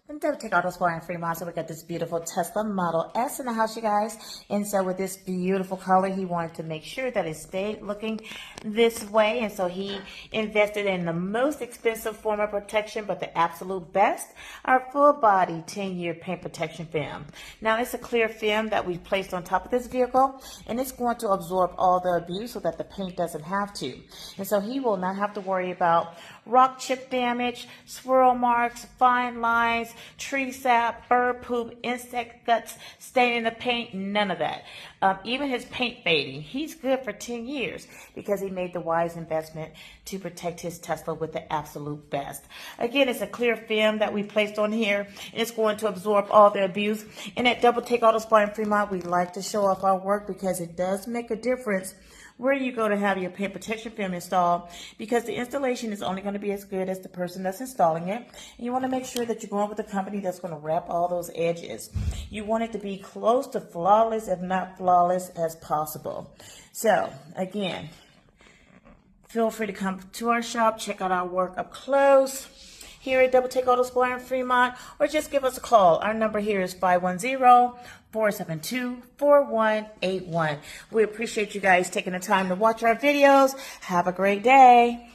And DoubleTake Auto Sport and Fremont. So we got this beautiful Tesla Model S in the house, you guys. And so with this beautiful color, he wanted to make sure that it stayed looking this way. And so he invested in the most expensive form of protection, but the absolute best, our full body 10-year paint protection film. Now it's a clear film that we placed on top of this vehicle, and it's going to absorb all the abuse so that the paint doesn't have to. And so he will not have to worry about rock chip damage, swirl marks, fine lines, tree sap, bird poop, insect guts staining the paint, none of that. Even his paint fading, he's good for 10 years because he made the wise investment to protect his Tesla with the absolute best. Again, it's a clear film that we placed on here, and it's going to absorb all the abuse. And at DoubleTake Auto Sport in Fremont, we like to show off our work because it does make a difference where you go to have your paint protection film installed, because the installation is only going to be as good as the person that's installing it. And you want to make sure that you're going with a company that's going to wrap all those edges. You want it to be close to flawless, if not flawless, as possible. So again, feel free to come to our shop, check out our work up close here at DoubleTake Auto Sport in Fremont, or just give us a call. Our number here is 510-472-4181. We appreciate you guys taking the time to watch our videos. Have a great day.